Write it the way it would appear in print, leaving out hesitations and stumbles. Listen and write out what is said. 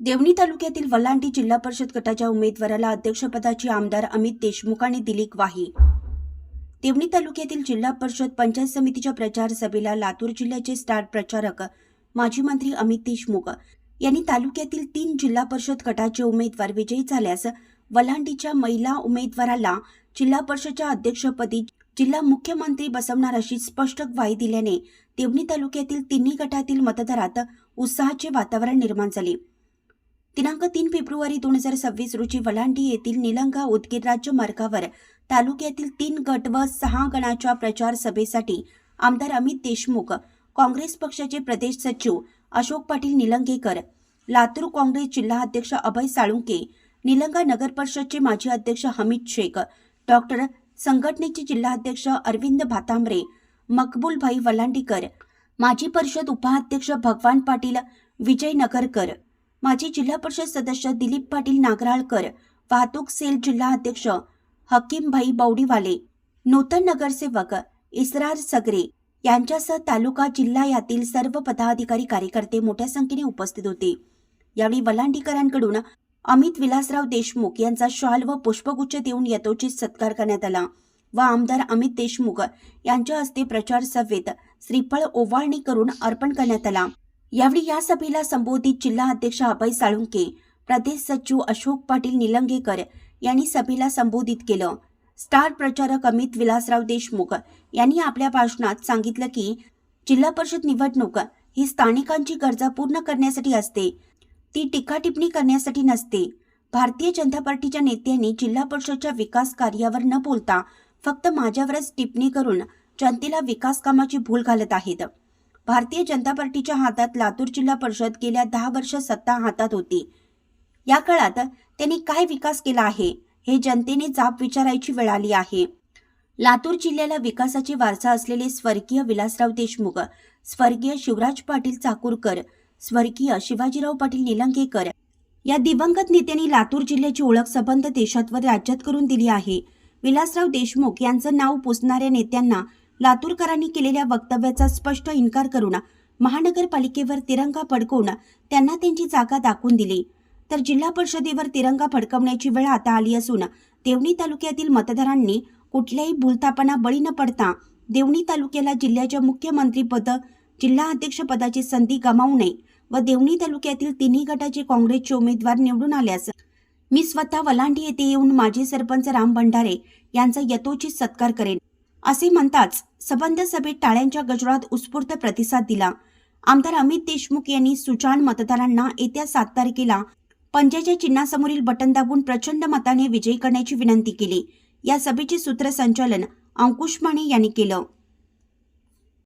देवणी तालुक्यातील वलांडी जिल्हा परिषद गटाच्या उमेदवाराला अध्यक्षपदाची आमदार अमित देशमुखांनी दिली ग्वाही। देवणी तालुक्यातील जिल्हा परिषद पंचायत समितीच्या प्रचार सभेला लातूर जिल्ह्याचे स्टार प्रचारक माजी मंत्री अमित देशमुख यांनी तालुक्यातील 3 जिल्हा परिषद गटाचे उमेदवार विजयी झाल्यास वलांडीच्या महिला उमेदवाराला जिल्हा परिषदच्या अध्यक्षपदी जिल्हा मुख्यमंत्री बसवणार अशी स्पष्ट ग्वाही दिल्याने देवणी तालुक्यातील तिन्ही गटातील मतदारात उत्साहाचे वातावरण निर्माण झाले। दिनांक 3 फेब्रुवारी 2026 रोजी वलांडी येथील निलंगा उदगीर राज्य मार्गावर तालुक्यातील 3 गट व 6 गणाच्या प्रचार सभेसाठी आमदार अमित देशमुख, काँग्रेस पक्षाचे प्रदेश सचिव अशोक पाटील निलंगेकर, लातूर काँग्रेस जिल्हा अध्यक्ष अभय साळुंके, निलंगा नगर परिषदचे माजी अध्यक्ष हमीद शेख, डॉक्टर संघटनेचे जिल्हा अध्यक्ष अरविंद भातांब्रे, मकबूल भाई वलांडीकर, माजी परिषद उपाध्यक्ष भगवान पाटील विजयनगरकर, माजी जिल्हा परिषद सदस्य दिलीप पाटील नागराळकर, वाहतूक सेल जिल्हा अध्यक्ष हकीमभाई बौडीवाले, नूतन नगरसेवक इसरार सगरे यांच्यासह तालुका जिल्हा यातील सर्व पदाधिकारी कार्यकर्ते मोठ्या संख्येने उपस्थित होते। यावेळी वलांडीकरांकडून अमित विलासराव देशमुख यांचा शॉल व पुष्पगुच्छ देऊन यथोचित सत्कार करण्यात आला व आमदार अमित देशमुख यांच्या हस्ते प्रचार सभेत श्रीफळ ओवाळणी करून अर्पण करण्यात आला। यावेळी या सभेला संबोधित जिल्हा अध्यक्ष अभय साळुंके, प्रदेश सचिव अशोक पाटील निलंगेकर यांनी सभेला संबोधित केलं। स्टार प्रचारक अमित विलासराव देशमुख यांनी आपल्या भाषणात सांगितलं की जिल्हा परिषद निवडणूक ही स्थानिकांची गरजा पूर्ण करण्यासाठी असते, ती टीका-टिप्पणी करण्यासाठी नसते। भारतीय जनता पार्टीच्या नेत्यांनी जिल्हा परिषदच्या विकास कार्यावर न बोलता फक्त माझ्यावरच टिप्पणी करून जनतेला विकास कामाची भूल घालत आहेत। भारतीय जनता पार्टीच्या हातात लातूर जिल्हा परिषद गेल्या 10 वर्ष सत्ता हातात होती। या काळात त्यांनी काय विकास केला आहे हे जनतेने जाब विचारायची वेळ आली आहे। लातूर जिल्ह्याला विकासाचे वारसा असलेले स्वर्गीय विलासराव देशमुख, स्वर्गीय शिवराज पाटील चाकूरकर, स्वर्गीय शिवाजीराव पाटील निलंगेकर या दिवंगत नेत्यांनी लातूर जिल्ह्याची ओळख संबंध देशात व राज्यात करून दिली आहे। विलासराव देशमुख यांचं नाव पुसणाऱ्या नेत्यांना लातूरकरांनी केलेल्या वक्तव्याचा स्पष्ट इन्कार करून महानगरपालिकेवर तिरंगा फडकवून त्यांना त्यांची जागा दाखवून दिली, तर जिल्हा परिषदेवर तिरंगा फडकवण्याची वेळ आता आली असून देवणी तालुक्यातील मतदारांनी कुठल्याही भूलथापांना बळी न पडता देवणी तालुक्याला जिल्ह्याच्या मुख्यमंत्रीपद, जिल्हा अध्यक्षपदाची संधी गमावू नये व देवणी तालुक्यातील तिन्ही गटाचे काँग्रेसचे उमेदवार निवडून आल्यास मी स्वतः वलांडी येथे येऊन माजी सरपंच राम भंडारे यांचा यथोचित सत्कार करेन असे म्हणताच संबंध सभेत टाळ्यांच्या गजरात उत्स्फूर्त प्रतिसाद दिला। आमदार अमित देशमुख यांनी सुजाण मतदारांना येत्या 7 तारखेला पंजाच्या चिन्हासमोरील बटन दाबून प्रचंड मताने विजयी करण्याची विनंती केली। या सभेचे सूत्रसंचालन अंकुश माने यांनी केलं।